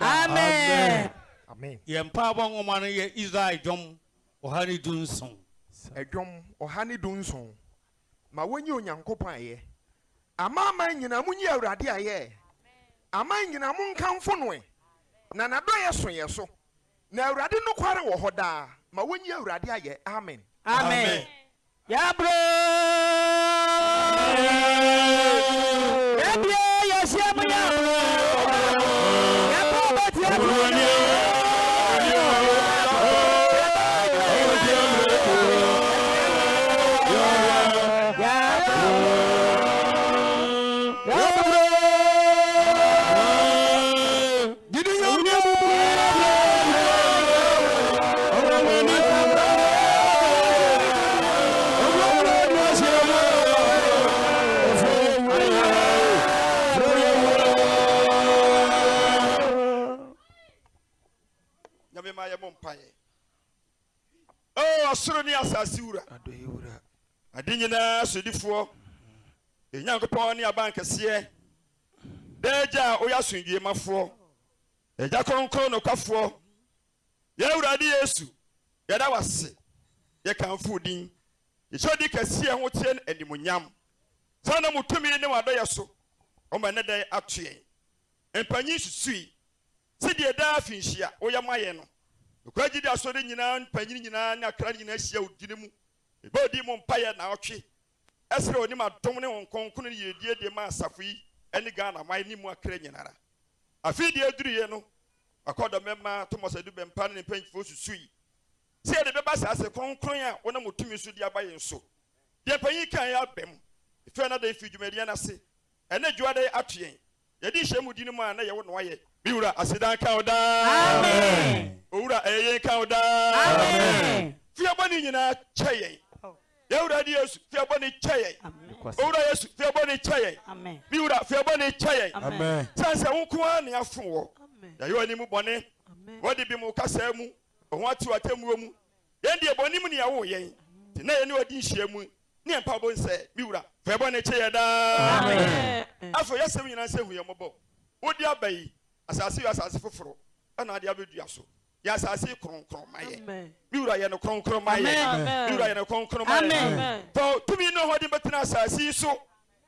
Amen. Amen. Yempa bon omane ye Israel dom ohani dunson. Edom ohani dunson. Ma wenye onyankopon aye. Ama nyina munyi awurade aye. Ama nyina munkamfo no e. Na nadoye so ye so. Na awurade no kware wo hoda. Ma wenye awurade aye. Amen. Amen. Ya bro. Oh, Surani Asasura. Adinina Sudifo. Enyankopon ni abankese. Deja oyasungie mafo. Eja konkon no kwafo. Ye urade Yesu. Ye da wase. Ye kanfo din. Ye chodi kase ho tie animunyam. Sana mutumi ne wadoye so. O ma ne dai atue. Empanyi susui. Sidi da afinhia oyamaye no. Kwagidi asori nyina panyin nyina na akra nyina hia odine mu. Ebodi mu mpaye na otwe. Esre oni ma dom ne wonkonkun ne yedie de ma asafo yi ene Ghana mai ni mu akra nyinara. Afidi eduriye no. akodo mema Thomas edu bempa ne penfo susui se de beba sa se kronkron a wona motumi so di abaye nso de panyi kan ya bem ife na da ifi dwumadi na se ene dwuade atoyen ye di hyemu di no mu a na ye wo no aye biwura asedan ka oda amen owura eye ka oda amen fi abani nyina cheyen yewura di Yesu fi abani cheyen owura Yesu fi abani cheyen amen biwura fi abani cheyen amen sanse wonko an ne afo wo ya yo ani mu bone wodi bi mu kasa mu ho ati watemwo mu yen de bone mu ne ya wo yen ti na ye ne wodi hyiemu ne empa bo nse biwura fi abani cheyen da amen afo yesem nyina se hu ye mobo wodi abai asase yo asase foforo ana ade abedua so ya asase kronkron maye biwura ye no kronkron maye biwura ye no kronkron maye to tumi no hodi betena asase so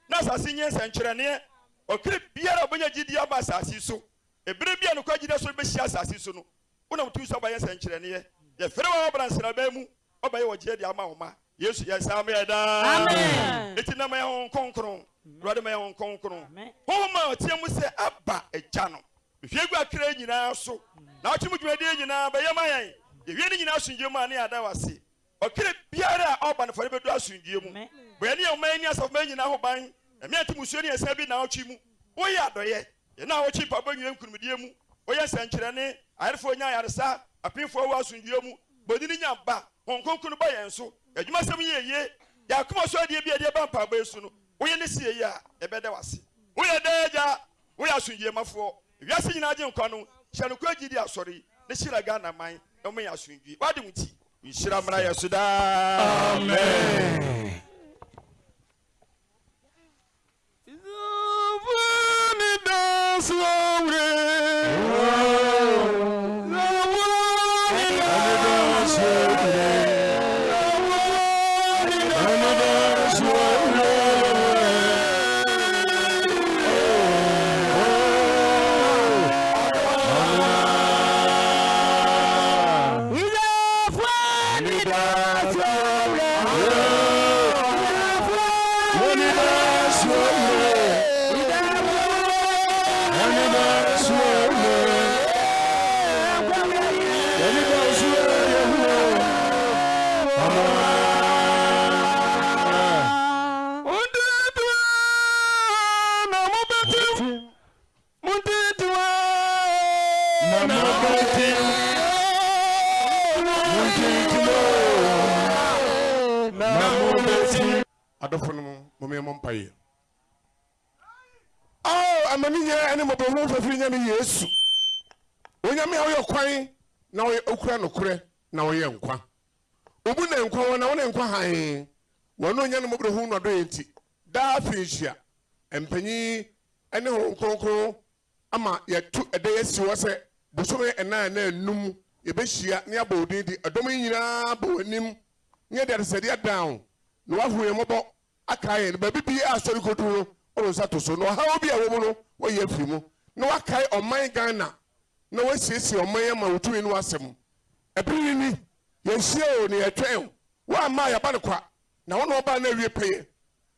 na asase nyensa nkyerene okire biara obonya gidi aba asase so ebere bia no kwagide so be hia asase so no wona mutu so ba yensa nkyerene ye fere wa obransera ba mu obaye wogide dia ma homa Yesu ye sam ye da amen etina ma ye kronkron rode ma ye kronkron homa otiemu se aba eja no hwegu akra nyina so na otimu dwumade nyina ba ye ma yen ye wie ni nyina asunje mu ane ada wase okire biara oba no fare bedu asunje mu bo ye ne o man ni asaf ma nyina ho ban emi atimu suo ni esa bi na otwi mu wo ye adoye ye na wo chi papa nwem kunumdie mu wo ye sankyere ne ayerfo nya yaresa apinfo wo asunje mu bodi ni nya ba honkonkunu ba yen so adwuma sem ye ya kuma so ade bi ba mpa ba esu no wo ye ne sie ye a ebede wase wo ye deja wo ya asunje mafo wiase nyina agye nkwa no hye no kwagi di asori ne hyira Ghana man no me asunji wade muti nhyira mra yesu da amen Zuvani dasore Adofono momemo mpaye amani nya ene mobohu fafiri nya ne Yesu onyame awo kwan na okura nokure na wo ye nkwa obu na nkwa wona wona nkwa han wono nya ne mobohu no do enti da finhia empanyi ene ho nkonkro ama yetu ede yesi wo se bosome ena na enum ye behia ne abodin di adom nyina bo anim nye de sede down no wahu mobo akaye no baby asori kodu o sato so no ha obi a wo mu no wo ye afiri mu no akaye oman Ghana no wasiesie oman ma wotumi no asem ebiri ni ye hie o ne yetwen wa ma ya ba ne kwa na wo no ba na wie peye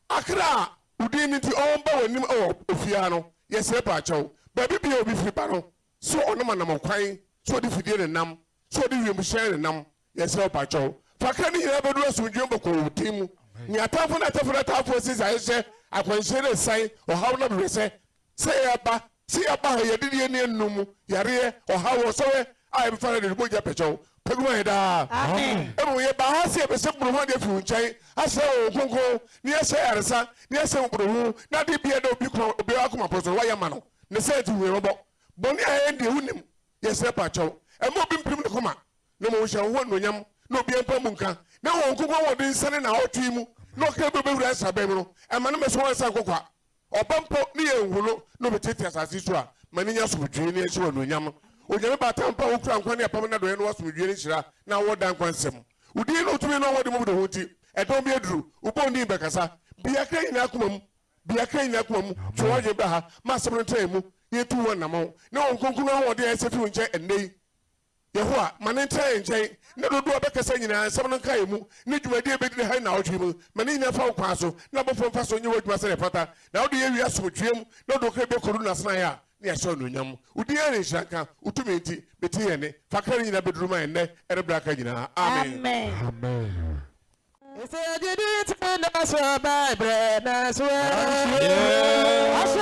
akra udi ni ti o ba wanim o ofia no ye se pa achew baby obi firi ba no so ono manam kwan so di fidie ne nam so di wiem hye ne nam ye se pa achew fakra ni hira bedu asundwe mboko wotimu ni atafo na tafo sisi ayese akwanshere sai ohaw na brese say aba ye didie ne enum yare ohaw so we ay befara de boja pecho peguma heda amen ebo ye ba ha se be se buru ho de fi unchai ase o konko ni ese yaresa ni ese buru na de bia de obi akoma poso wa yama no ne se ti we robo boni aye de hunim ye se pacho e mo bi mprim ne koma ne mo hye ho no nyam no bi empa mu nka na won kokwa won din sane na otwi mu no ka be wura sabem no e ma no me so won san kokwa obampo ne ye nhuno no betete asase so a mani nya so dwi ne esi won nyam onyame batampa wo kura nkwa ne apam na do ye no waso dwi ne hira na wo dan kwansem udi no tumi no wode mu do hoti e don bi eduru ubo ndi bekasa bia kra nyina akomam so waje ba ha ma asem no taimu ye tu won namo ne won konkunu wode ye sefi unche endei Yehoa manente nchen ne dodo obekasa nyina nsem no kai mu ne dwumade ebedi ha na otwe mu mane nyina fa kwa so na bofo fa so nye wadwuma se pata na wode ye wi asomtwem na do ka be koru na sna ya ne yɛhyɛ no nyam wodi yɛ ne nhyira wotumi nti bɛti yɛ ne fa kra nyina bɛduruma ɛnnɛ ɛrebra ka nyinaa amen Amen. It's a did it when I saw by bread as well. I say,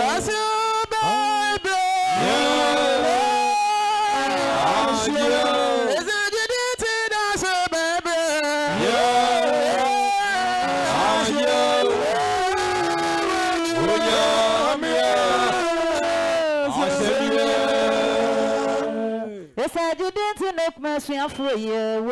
I saw by bread. It's a did it and I saw by Yes, I didn't make my swing for you.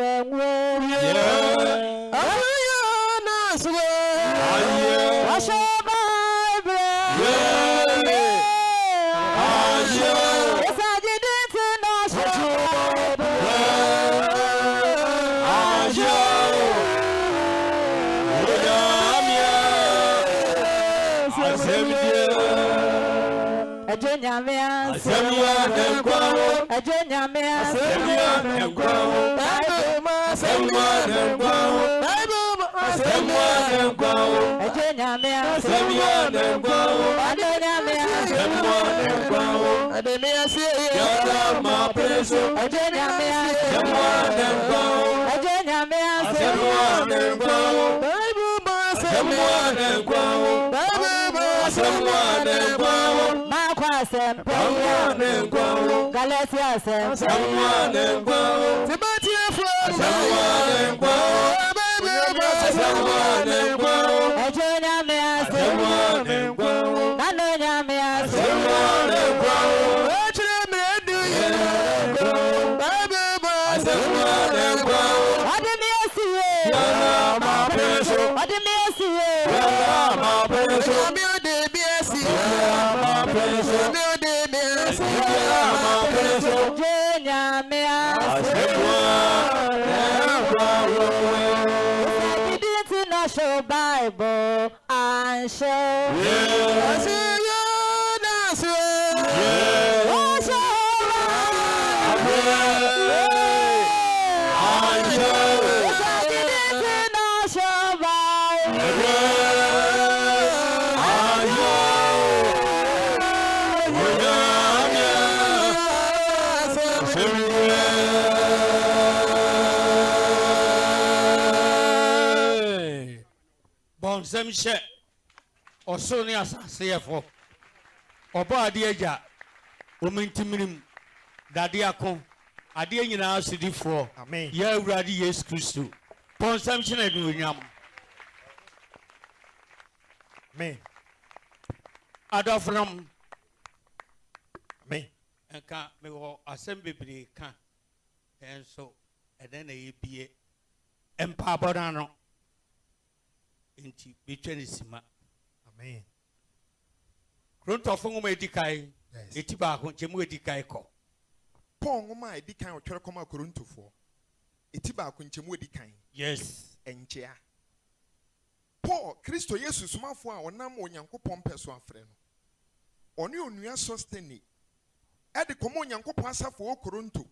Bible and show. Bonsem she osoni asasefo obo ade agya omintiminim dade akon ade nyina asidifo Amen. ya awurade Yesu Kristo bonsem she na dunyam Amen. adofram Amen. enka me wo asem bebre ka enso eden na yebie empa boda no inti betwene sima Amen. krontofo ngoma edikai Yes. etiba ko chemu edikai ko Paul ngoma edi kan otwere koma Korintofoɔ. Eti ba ko nkyemu edi kan. yes Enkyea. Paul Kristo Yesu sumafo a onam Onyankopɔn pɛ so afrɛ no. Ɔne onua Sostene. Ɛde kɔmɔ Onyankopɔn asafo wɔ Korinto.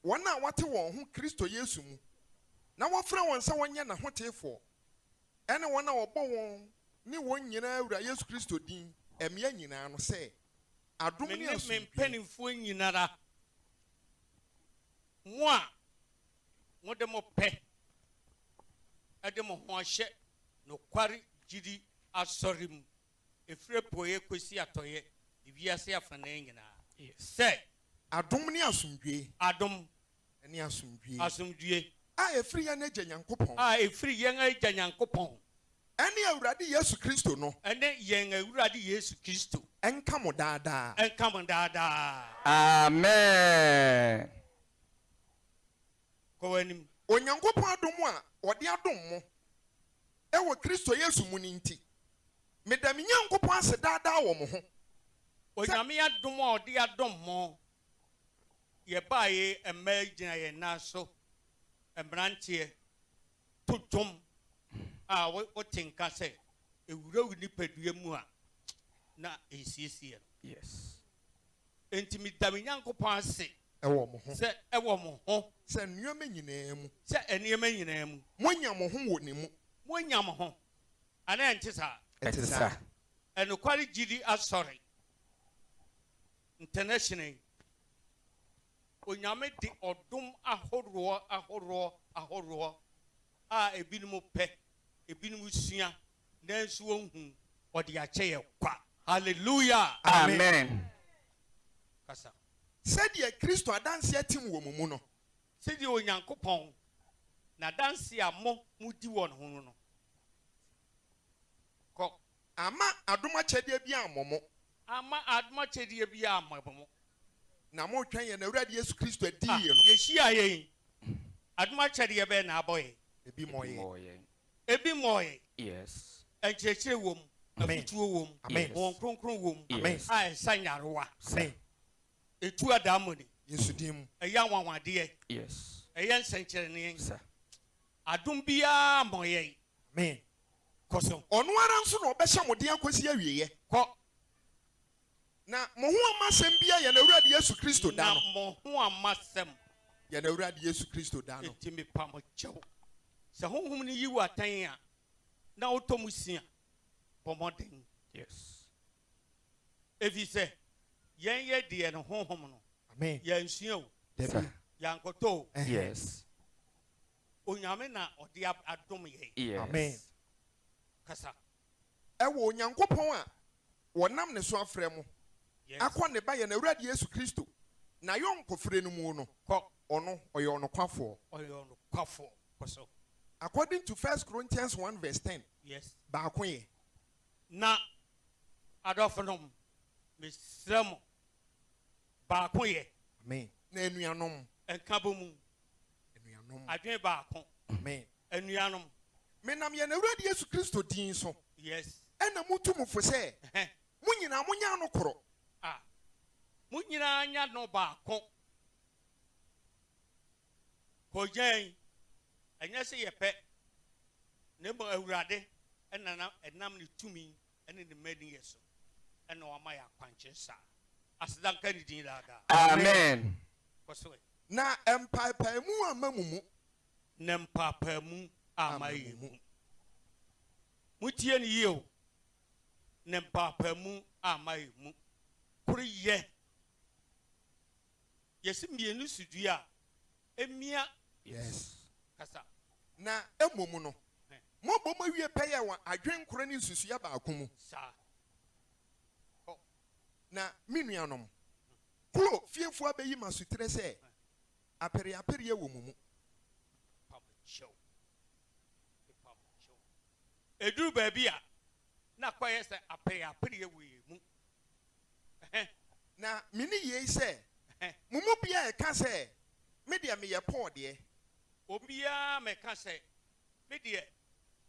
Wɔn a wɔte wɔn ho Kristo Yesu mu. Na wɔfrɛ wɔn sɛ wɔnyɛ n'ahotefoɔ. Ɛne wɔn a wɔbɔ wɔn ne wɔn nyinaa wura Yesu Kristo din. Ɛmea nyinaa no sɛ adom ne asomdwie. mpenimfo nyinara mo a mo de mo pɛ ade mo ho ahye no kware gidi asorim efre poye kosi atoye biase afana nyinaa sɛ Adom ne asomdwie. adom Ne asomdwie. asomdue A efiri ya n'agya Nyankopɔn. a efiri yɛn agya Nyankopɔn Ɛne Awurade Yesu Kristo no. ene yɛn awurade Yesu Kristo Ɛnka mo daadaa. enka mo daadaa Amen. kɔwanim Onyankopɔn adom a ɔde adom mo. Ɛwɔ Kristo Yesu mu ni nti. Meda me Nyankopɔn ase daadaa wɔ mo ho. onyame adom a ɔde adom mo yɛbaaye ɛmma gyina yɛn nan so mmeranteɛ totom a wote nka sɛ ewura wo nipadua mu a na esiesie no Yes. enti meda me Nyankopɔn ase Ɛwɔ mo ho. sɛ ɛwɔ mo ho Sɛ nneɛma nyinaa mu. sɛ nneɛma nyinaa mu Moanya mo ho wɔ ne mu. moanya mo ho ana ɛnte saa Ɛte saa. and the quality GD sorry. International. Onyame di odum ahoroɔ a ebinom pɛ ebinom sua nanso ohun ɔde akyɛ yɛ kwa. Hallelujah. Amen. Kasa. Said ye Christo adanse atim wo mu no. Said ye Onyankopɔn na danse a mo mudi won ho no. Ko ama adoma kyɛdeɛ bi amomo. Ama adoma kyɛdeɛ bi amabomo. Na mo twɛn ye na Awurade Yesu Kristo adi ye no. Ye hia ye. Adoma kyɛdeɛ be na aboye. Ebi moye. Yes. Enkyekye wom. Afutuo wom. Amen. Won kronkron wom. Amen. A sanyarewa. Amen. Etu adamoni. Yesu dim. Eya wanwade. Yes. Eya nsenkyerene. Sir. Adom bia moye. Amen. Koso. Ono ara nso na obɛhyɛ mo den akosi awieye. Ko Na mo ho amasɛm bia ye na Awurade Yesu Kristo da no. na mo ho amasɛm. Ye na Awurade Yesu Kristo da no. Etimi pa mo kyɛw. Sɛ honhom ni yiwu atan a na wotomu sia. Pomodin. Yes. Efi sɛ yɛn yɛ deɛ no honhom no. Amen. Yɛn sua o. Debi. Yankoto. Yes. Onyame na ɔde adom yɛ. Yes. Amen. Kasa. Ewo Onyankopɔn a wonam ne so afrɛ mo. Yes. Akɔ ne ba ye na Awurade Yesu Kristo. Na yon kofre no mu no. Ko Ono ɔyɛ ɔnokwafo. ɔyɛ ɔnokwafo. Koso. According to 1 Corinthians 1 verse 10. Yes. Baako ye. Na adɔfonom mesrɛ mo baako yɛ Amen. Na enuanom. ɛnka bɔ mu Enuanom. adwene baako Amen. anuanom. Menam ye na Awurade Yesu Kristo din so. Yes. Ɛna mutu mu fo sɛ mo nyina mo nya no koro. Ah. Mo nyinaa nya no baako. Kɔgyan ɛnyɛ sɛ yɛpɛ na mmom Awurade ɛnam ne tumi ɛne ne mmadi yɛ so ɛna wama yɛ akwankye saa. Asedanka ne din daadaa. Amen. Kɔso ɛ. Na empaipai mu ama mu mu. Na mpaapaemu ama yɛ mu. Mutie ne yie o. Na mpaapaemu ama yɛ mu. Koro yɛ. Yɛsi mmienu sudua emia. Yes. Kasa. Na emom no. Mo bɔ mo wie pɛyɛ wa adwen koro ne nsusuya baako mu. Saa. Na minuanom. Kuro fiefo abeyi masutre sɛ apere ye wo mu mu. Pamocho. Edu baabi a na kwayɛ sɛ apere wo yɛ mu. Na mini ye sɛ mo mu bia ɛka sɛ me de me ye Paul de. Obiara mɛka sɛ me deɛ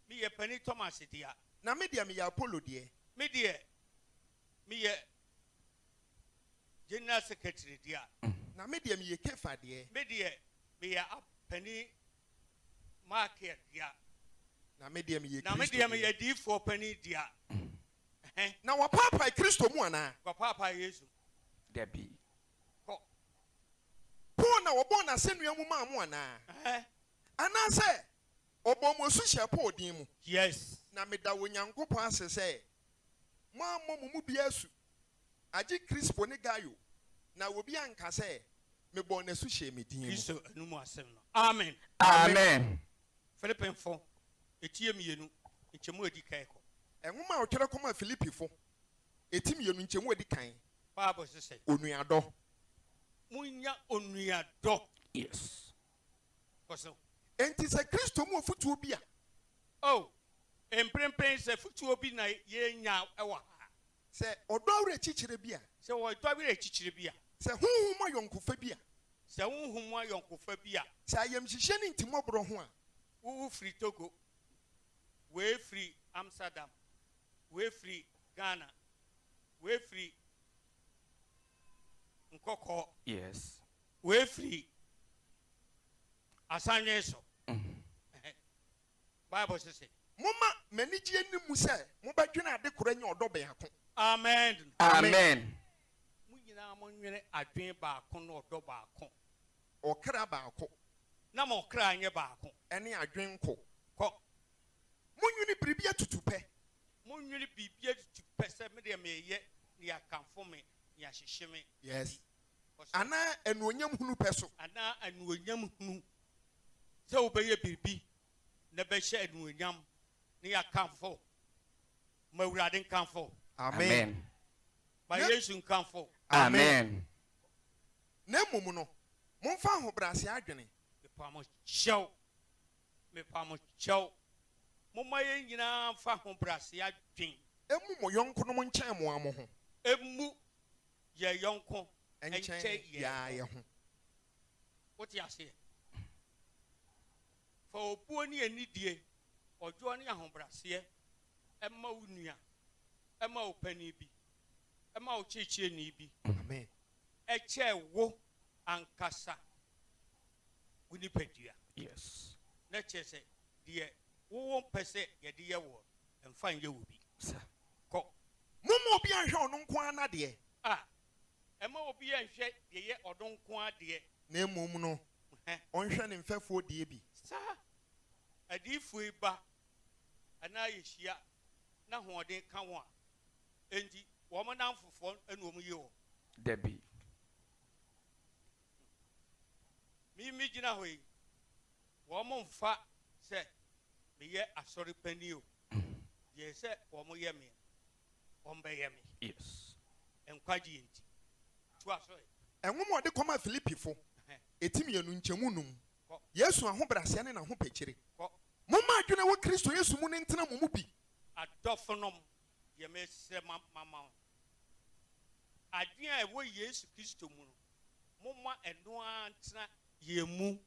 me yɛ Pani Thomas deɛ. Na me de me ye Apollo de. Me deɛ me yɛ General Secretary deɛ. Na me de me ye Kefa de. Me deɛ me yɛ Pani Market deɛ. Na me de me ye Na me deɛ me yɛ D4 Pani deɛ. Na wa papa Kristo mu ana. Papa Yesu. Debbie. Paul na obo na senua mu ma mu ana. Ana sɛ obo mo su hye Paul din mu. Yes. Na me da Onyankopɔn ase sɛ mo ammo mu bia su. Agi Crispo ne Gayo. Na obi anka sɛ me bɔ na su hye me din mu. Kristo anumu asɛm no. Amen. Amen. Philippine fo. Etie mienu. Nkyemu edi kan ko. Enwoma a otwere kɔma Filipifo. Etim yenu nkyemu edi kan. Bible says Onuadɔ. Munya onuadɔ. Yes. Koso. Enti sɛ Kristo mu ofutuo bi a. Oh. Emprempren sɛ futuo bi na yenya ɛwa. Sɛ ɔdɔ awre chichire bi a. Sɛ wo dɔ bi rechichire bi a. Sɛ honhom ayɔnkofa bi a. Sɛ honhom ayɔnkofa bi a. Sɛ ayamhyehyɛ ne ntimɔborɔ ho a. Wo free Togo. We free Amsterdam. We free Ghana. We free Nkoko. Yes. We free Asanye so. Bible says it. Moma manigye ni mu sɛ mo badwena ade kora nya ɔdɔ bɛn ako. Amen. Amen. Mu nyina mo nwene adwen baako na ɔdɔ baako. Ɔkra baako. Na mo kra anye baako. Ɛne adwen ko. Kɔ. Mo nwene biribi atutu pɛ. Munri bibia to pese me de me ye ya kan for me ya hyehye me. Yes. Ana enuonyam hunu peso. Ana enuonyam hunu. Se obeye bibi na be hye enuonyam ne ya kan for. Ma urade kan for. Amen. Ba Yesu kan for. Amen. Na mumu no. Momfa ahobrase adwene. Me pamo chow. Mama ye nyina fa ahobrase adwen. Emu mo yonko no nkyɛn mo amo ho. Emu ye yonko nkyɛn ya ye ho. What you say? For obuo ni anidie, ojo ni ahobrase emma unua, emma opani bi, emma ochechie ni bi. Amen. Eche wo ankasa Winnipedua. Yes. Na chese die wo pese ye de ye wo emfa nye wo bi. Ko Mumu obi anhwe ono nko ana de. Emma obi anhwe de ye odon nko ade. Na emom no. Onhwe ne mfefo de bi. Sa adifu iba ana yehia na hoɔden ka ho a enti wo mo nan fofo enu omu ye wo Debbie. Mi gina ho yi wo mo mfa se me ye asori pani o ye se wo mo ye me wo mbe ye me. Yes. Enkwaji enti to aso Enwom ode koma Filipifo etimienu nkyemu num Yesu ahobrase ne na ho pekire Mumma adwene wo Kristo Yesu mu ne ntena mu bi adofonom ye me se mama adwene a wo Yesu Kristo mu no mumma eno antena ye mu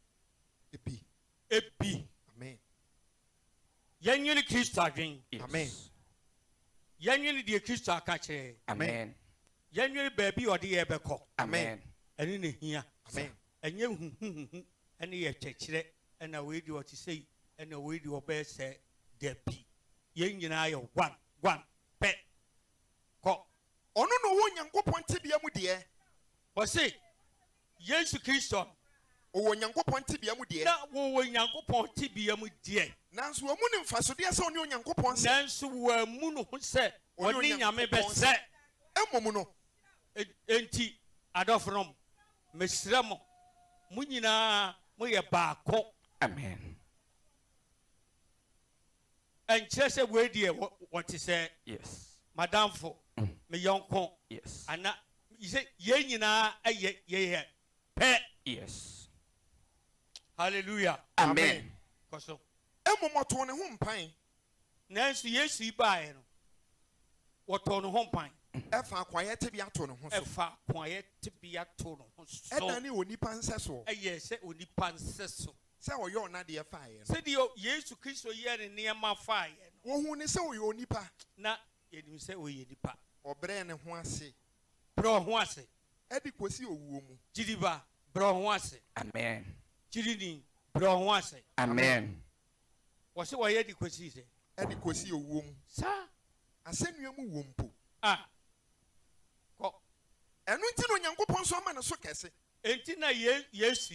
ebi. Amen. Yenwini Kristo adwen. Amen. Yenwini die Kristo aka kire. Amen. Yenwini baabi ode ye beko. Amen. Eni ne hia. Amen. Enye huhuhu eni ye kyekire ena we di oti sei ena we di obe se debi. Yen nyina ye one pe ko Ono no wo Nyankopon tebia mu de. o sei Yesu Kristo O Nyankopon tebia mu de. na wo Nyankopon tibia mu de. Nanso wo mu ne mfasode ase oni Nyankopon se. Nanso wa mu no ho se oni nyame be se. Emom no. Enti adofrom mesremo mu nyina mo ye baako. Amen. Enkyere se we die what say Yes. Madam for me yonko. Yes. Ana ise ye nyina ye pe. Yes. Hallelujah. Amen. Koso Emom oto ne ho mpan. nanso Yesu ibae no woto no ho mpan Efa kwaye tebia to ne ho so. efa kwaye tibia to no ho so Edane oni panse so. eye se onipa nseso Se oyo na de fa ye no. se de Yesu Kristo ye ne niema fa ye no Wo hu ne se oyo onipa. na yenim se oye nipa Obre ne ho ase. bro ho ase Edi kosi owuo mu. jidiba bro ho ase Amen. jidini bro ho ase Amen. wo se wo ye di kwesi se Edi kosi owuo mu. sa Asenua mu wompo. ko Enu nti no Nyankopon so ama ne so kese. enti na Yesu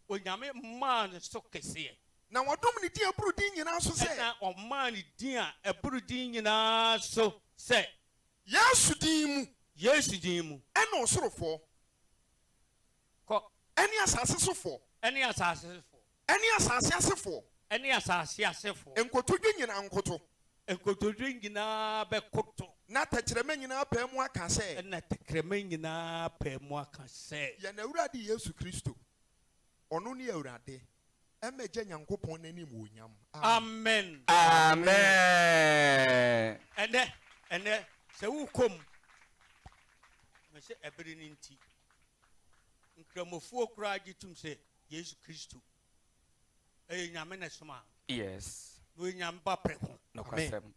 onyame man so kese Na wadom ne dia buru din nyina so se. na o man din a eburu din nyina so se Yesu din mu. Yesu din mu Ena osorofo. ko Eni asase sofo. ene asase fo Eni asase asefo. ene asase asefo Enkotodwe nyina nkoto. enkotodwe nyina be koto Na takyereme nyina pa mu aka se. ene tekreme nyina pa mu aka se Ya na Awurade Yesu Kristo. Ono ne Awurade. Emeje Nyankopon nanim wonyam. amen Amen. ene se wukom me se ebere ni nti nkramofuo kura agitum se Yesu Kristo nyame na soma Yes. no nyame ba preho No question.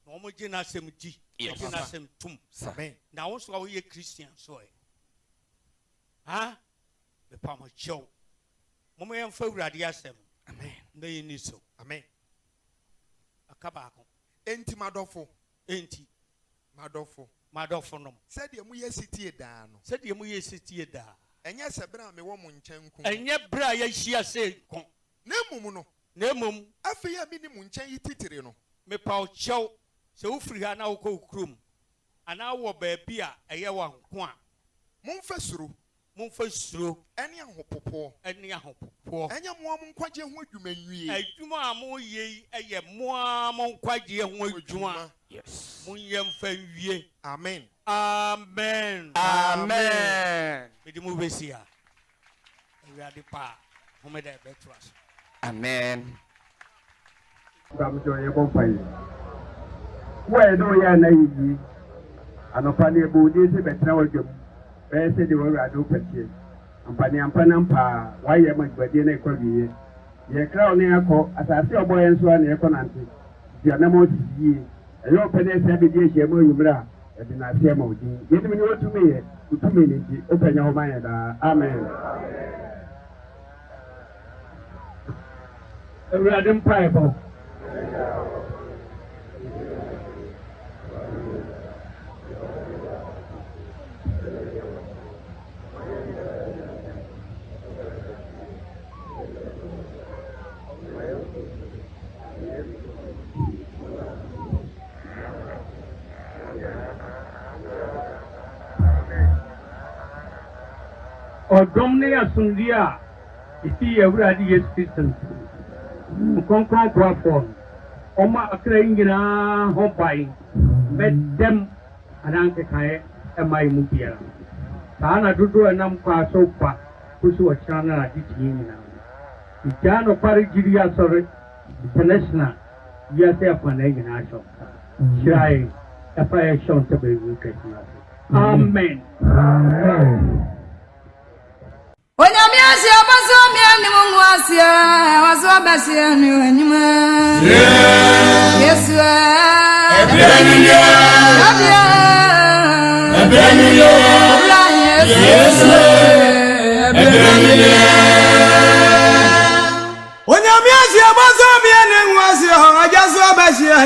no mo gina sem di Yes. gina sem tum Amen. na wo so wo ye Christian so ha me pa mo chow mo me yam fa Awurade asem Amen. na yini so Amen. akaba ko Enti madofo. enti Madofo. madofo nom Said ye mu yesitie daa no. se de mo ye setie da Enye sebra me wo mo nkyɛn ku. enye bra ya hia se kon Na emum no. na mum Afi ya mini mu nkyɛn yi titire no. me pa chow se ufiri ha na wokɔ ukrum ana wo baabi a ɛyɛ wa nko a momfa suro ɛne ahopopo ɛnyɛ mo nkwagye ho adwuma nwie adwuma a mo yɛ ɛyɛ mo nkwagye ho adwuma yes mo yɛmfa nwie amen mede mo besia awurade pa homeda ɛbɛto aso Amen. Bamjo ye bopai. Where do ya na yi? Anopane bodi se betra wadwam. Be se de wura do patie. Ampane ampa waye magbade na ekwawie. Ye kra oni akọ asase oboye nso na ekonante. Dia na mo tiyie. Eyo pede se be die hye mo yumra. E bi na se ma odin. Yedim ni otumi ye. Utumi ni ji. Opanya ho man ya da. Amen. Awurade mpae bo. Ọdọm ne asundie a iti Awurade Yesu Kristo Concon Crawford, Oma Akrangina, Hopai, met them and Uncle Kai and my Mubia. Sana Dudu and Nampa Sopa, who's a channel at it. The Jan of Parigiria, sorry, international, yes, upon a national. Shy, a fire shown to be wicked. Amen. When I'm young, I was so many was here. I was so best here, yes, you when I'm young, I was so many was here. I just saw best here,